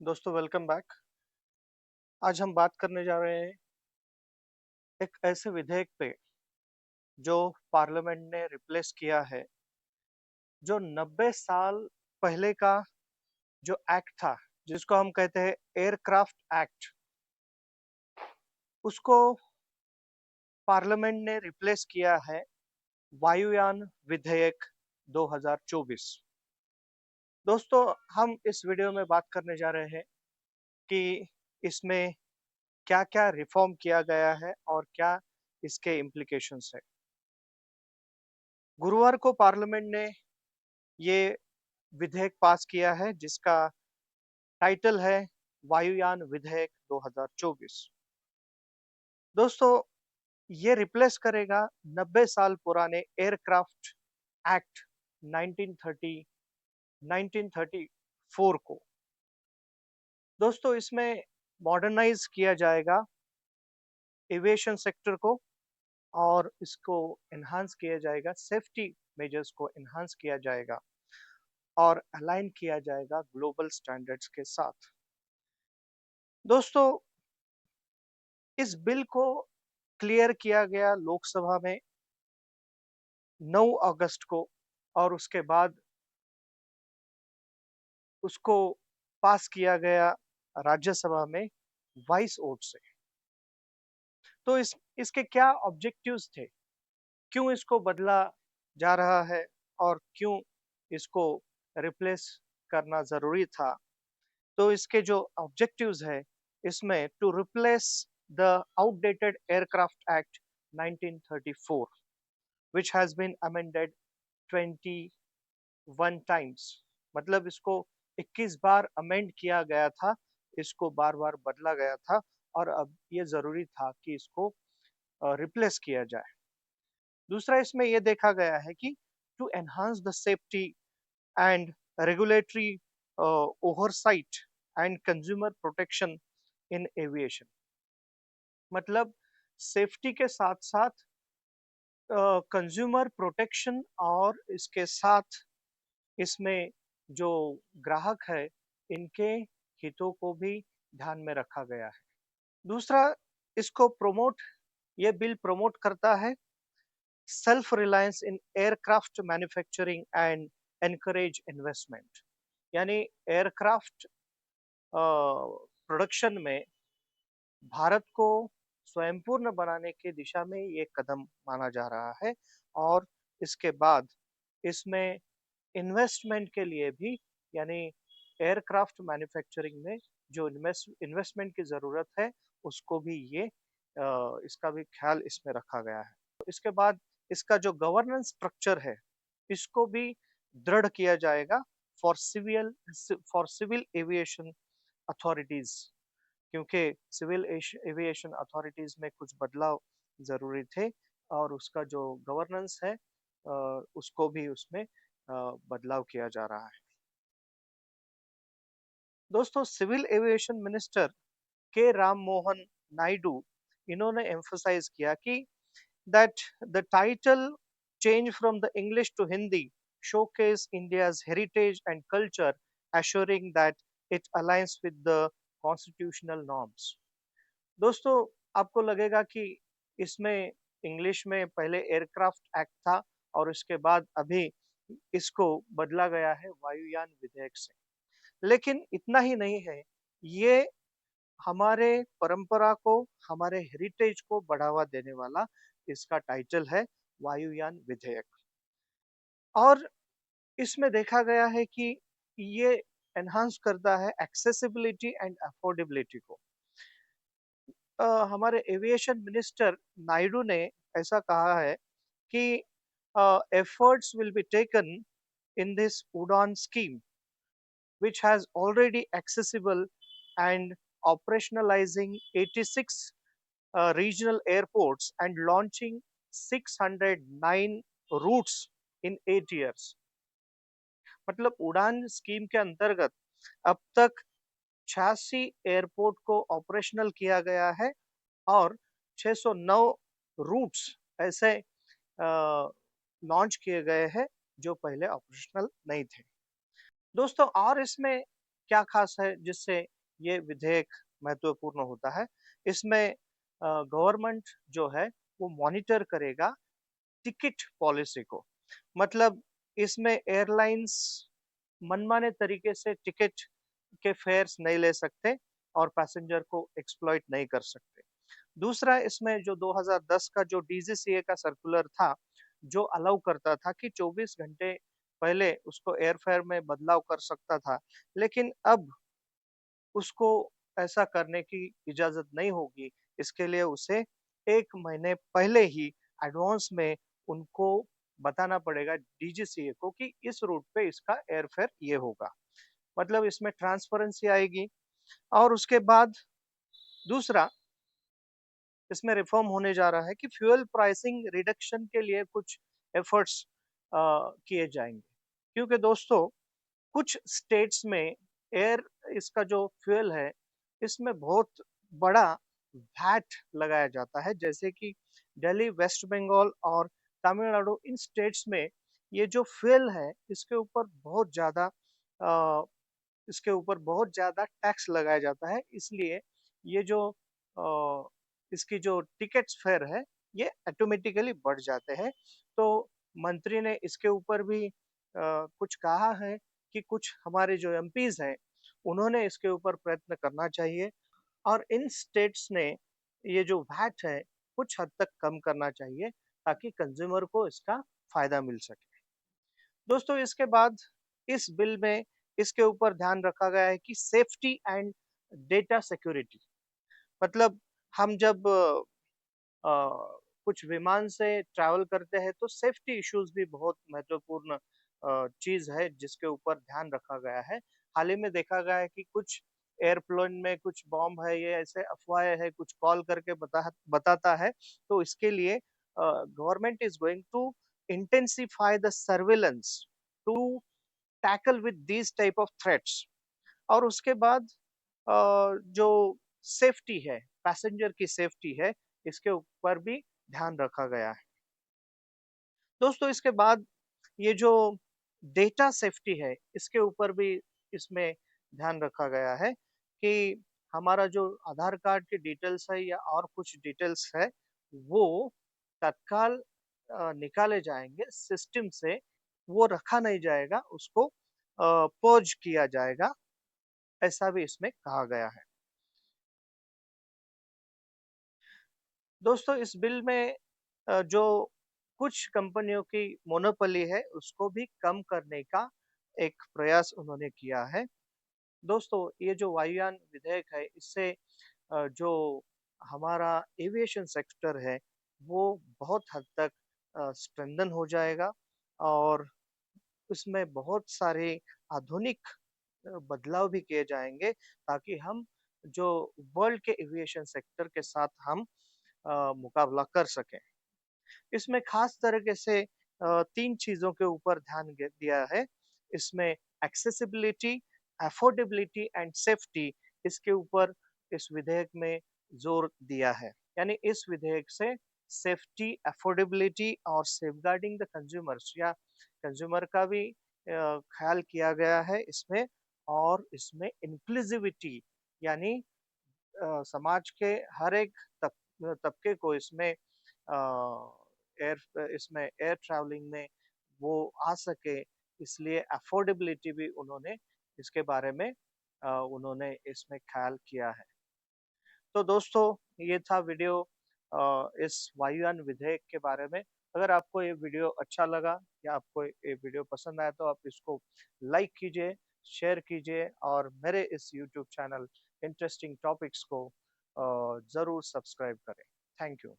दोस्तों welcome back. आज हम बात करने जा रहे हैं एक ऐसे विधेयक पे जो पार्लियामेंट ने रिप्लेस किया है, जो 90 साल पहले का जो एक्ट था, जिसको हम कहते हैं एयरक्राफ्ट एक्ट, उसको पार्लियामेंट ने रिप्लेस किया है वायुयान विधेयक 2024। दोस्तों, हम इस वीडियो में बात करने जा रहे हैं कि इसमें क्या-क्या रिफॉर्म किया गया है और क्या इसके इम्प्लीकेशंस है। गुरुवार को पार्लियामेंट ने ये विधेयक पास किया है जिसका टाइटल है वायुयान विधेयक 2024। दोस्तों, ये रिप्लेस करेगा 90 साल पुराने एयरक्राफ्ट एक्ट 1930 1934 को। दोस्तों, इसमें मॉडर्नाइज किया जाएगा एविएशन सेक्टर को और इसको एनहांस किया जाएगा, सेफ्टी मेजर्स को एनहांस किया जाएगा और अलाइन किया जाएगा ग्लोबल स्टैंडर्ड्स के साथ। दोस्तों, इस बिल को क्लियर किया गया लोकसभा में 9 अगस्त को और उसके बाद उसको पास किया गया राज्यसभा में वॉइस वोट से। तो इसके क्या ऑब्जेक्टिव्स थे? क्यों इसको बदला जा रहा है और क्यों इसको रिप्लेस करना जरूरी था? तो इसके जो ऑब्जेक्टिव्स है, इसमें to replace the outdated aircraft act 1934 which has been amended 21 times। मतलब इसको 21 बार अमेंड किया गया था, इसको बार बार बदला गया था और अब ये जरूरी था कि इसको रिप्लेस किया जाए। दूसरा, इसमें ये देखा गया है कि to enhance the safety and regulatory oversight and consumer protection in aviation. मतलब सेफ्टी के साथ साथ कंज्यूमर प्रोटेक्शन और इसके साथ इसमें जो ग्राहक है, इनके हितों को भी ध्यान में रखा गया है। दूसरा, इसको ये बिल प्रमोट करता है self reliance in aircraft manufacturing and encourage investment. यानी एयरक्राफ्ट प्रोडक्शन में भारत को स्वयंपूर्ण बनाने की दिशा में ये कदम माना जा रहा है और इसके बाद इसमें इन्वेस्टमेंट के लिए भी, यानी एयरक्राफ्ट मैन्युफैक्चरिंग में जो इन्वेस्टमेंट की जरूरत है, उसको भी इसका भी ख्याल इसमें रखा गया है। तो इसके बाद इसका जो गवर्नेंस स्ट्रक्चर है, इसको भी दृढ़ किया जाएगा फॉर सिविल एविएशन अथॉरिटीज, क्योंकि सिविल एविएशन अथॉरिटीज में कुछ बदलाव जरूरी थे और उसका जो गवर्नेंस है, उसको भी उसमें बदलाव किया जा रहा है। दोस्तों, सिविल एविएशन मिनिस्टर के राम मोहन नायडू, इन्होंने एम्फसाइज किया कि that the title change from the English to Hindi showcase India's heritage and culture, assuring that it aligns with the constitutional norms। दोस्तों, आपको लगेगा कि इसमें इंग्लिश में पहले एयरक्राफ्ट एक्ट था और इसके बाद अभी इसको बदला गया है वायुयान विधेयक से। लेकिन इतना ही नहीं है, ये हमारे परंपरा को, हमारे हेरिटेज को बढ़ावा देने वाला इसका टाइटल है वायुयान विधेयक। और इसमें देखा गया है कि ये एनहांस करता है एक्सेसिबिलिटी एंड अफोर्डेबिलिटी को। हमारे एविएशन मिनिस्टर नायडू ने ऐसा कहा है कि efforts will be taken in this UDAN scheme, which has already accessible and operationalizing 86 regional airports and launching 609 routes in 8 years। मतलब उड़ान स्कीम के अंतर्गत अब तक 86 एयरपोर्ट को ऑपरेशनल किया गया है और 609 रूट्स ऐसे लॉन्च किए गए हैं जो पहले ऑपरेशनल नहीं थे। दोस्तों, और इसमें क्या खास है जिससे ये विधेयक महत्वपूर्ण होता है? इसमें गवर्नमेंट जो है वो मॉनिटर करेगा टिकट पॉलिसी को। मतलब इसमें एयरलाइंस मनमाने तरीके से टिकट के फेयर्स नहीं ले सकते और पैसेंजर को एक्सप्लॉइट नहीं कर सकते। दूसरा, इसमें जो 2010 का जो डीजीसीए का सर्कुलर था, जो अलाउ करता था कि 24 घंटे पहले उसको एयरफेयर में बदलाव कर सकता था, लेकिन अब उसको ऐसा करने की इजाज़त नहीं होगी। इसके लिए उसे 1 महीने पहले ही एडवांस में उनको बताना पड़ेगा डीजीसीए को कि इस रूट पे इसका एयरफेयर ये होगा। मतलब इसमें ट्रांसपेरेंसी आएगी। और उसके बाद दूसरा, इसमें रिफॉर्म होने जा रहा है कि फ्यूल प्राइसिंग रिडक्शन के लिए कुछ एफर्ट्स किए जाएँगे। क्योंकि दोस्तों, कुछ स्टेट्स में एयर इसका जो फ्यूल है, इसमें बहुत बड़ा वैट लगाया जाता है। जैसे कि दिल्ली, वेस्ट बंगाल और तमिलनाडु, इन स्टेट्स में ये जो फ्यूल है, अ, इसके ऊपर बहुत ज़्यादा टैक्स लगाया जाता है। इसलिए ये जो इसकी जो टिकट्स फेयर है, ये ऑटोमेटिकली बढ़ जाते हैं। तो मंत्री ने इसके ऊपर भी कुछ कहा है कि कुछ हमारे जो एमपीज़ हैं, उन्होंने इसके ऊपर प्रयत्न करना चाहिए और इन स्टेट्स ने ये जो वैट है, कुछ हद तक कम करना चाहिए ताकि कंज़्यूमर को इसका फ़ायदा मिल सके। दोस्तों, इसके बाद इस बिल में इसके ऊपर ध्यान रखा गया है कि सेफ्टी एंड डेटा सिक्योरिटी। मतलब हम जब कुछ विमान से ट्रैवल करते हैं तो सेफ्टी इश्यूज भी बहुत महत्वपूर्ण चीज है जिसके ऊपर ध्यान रखा गया है। हाल ही में देखा गया है कि कुछ एयरप्लेन में कुछ बॉम्ब है, ये ऐसे अफवाहें है, कुछ कॉल करके बताता है। तो इसके लिए government is going to intensify the surveillance to tackle with these type of threats. और उसके बाद जो सेफ्टी है, पैसेंजर की सेफ्टी है, इसके ऊपर भी ध्यान रखा गया है। दोस्तों, इसके बाद ये जो डेटा सेफ्टी है, इसके ऊपर भी इसमें ध्यान रखा गया है कि हमारा जो आधार कार्ड की डिटेल्स है या और कुछ डिटेल्स है, वो तत्काल निकाले जाएंगे सिस्टम से, वो रखा नहीं जाएगा, उसको पर्ज किया जाएगा, ऐसा भी इसमें कहा गया है। दोस्तों, इस बिल में जो कुछ कंपनियों की मोनोपोली है, उसको भी कम करने का एक प्रयास उन्होंने किया है। दोस्तों, ये जो वायुयान विधेयक है, इससे जो हमारा एविएशन सेक्टर है, वो बहुत हद तक स्ट्रेंथन हो जाएगा और उसमें बहुत सारे आधुनिक बदलाव भी किए जाएंगे ताकि हम जो वर्ल्ड के एविएशन सेक्टर के साथ हम मुकाबला कर सकें। इसमें खास तरीके से 3 चीज़ों के ऊपर ध्यान दिया है। इसमें एक्सेसिबिलिटी, अफोर्डेबिलिटी एंड सेफ्टी, इसके ऊपर इस विधेयक में जोर दिया है। यानी इस विधेयक से सेफ्टी, अफोर्डेबिलिटी और सेफगार्डिंग द कंज्यूमर्स या कंज्यूमर का भी ख्याल किया गया है इसमें। और इसमें इंक्लूसिविटी, यानी समाज के हर एक तबके को इसमें एयर ट्रैवलिंग में वो आ सके, इसलिए अफोर्डेबिलिटी भी उन्होंने इसके बारे में उन्होंने इसमें ख्याल किया है। तो दोस्तों, ये था वीडियो इस वायुयान विधेयक के बारे में। अगर आपको ये वीडियो अच्छा लगा या आपको ये वीडियो पसंद आया तो आप इसको लाइक कीजिए, शेयर कीजिए और मेरे इस यूट्यूब चैनल इंटरेस्टिंग टॉपिक्स को ज़रूर सब्सक्राइब करें। Thank you.